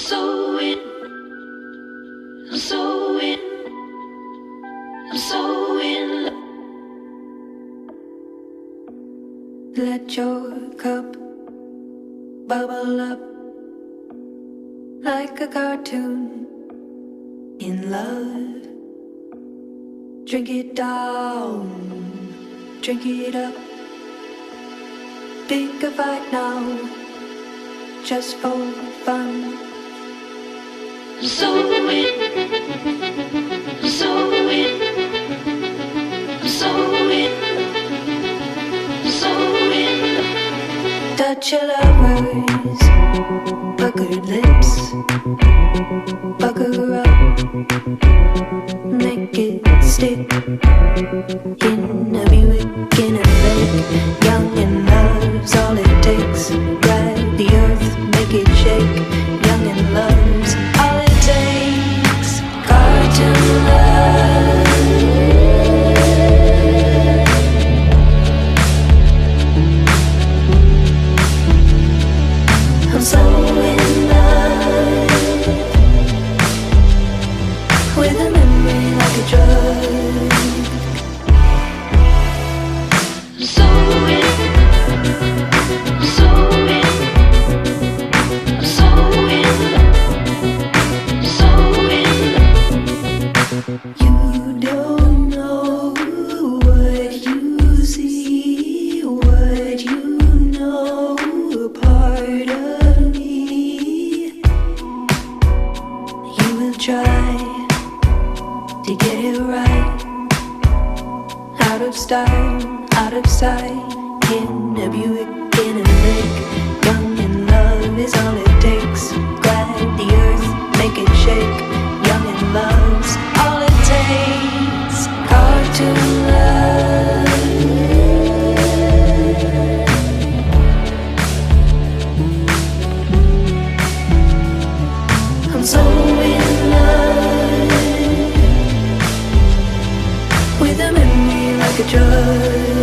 so in, I'm so in, I'm so in love. Let your cup bubble up like a cartoon in love. Drink it down, drink it up. Pick a fight now, just for fun. So in, so in, so in, so in. Touch your lovers, puckered lips, pucker up, make it stick. In a Buick, in a lake, young and love's all it takes. Grab the earth, make it shake. Young and love's all it takes. Cartoon love. I'm so in love with a memory like a drug. So in, so in, so in, so in. You don't know what you see, what you know, a part of me. You will try to get it right. Out of style, out of sight. In a Buick, in a lake. Young and love is all it takes. Glad the earth, make it shake. Young and love's all it takes. Cartoon love. I'm so in love with a memory like a drug.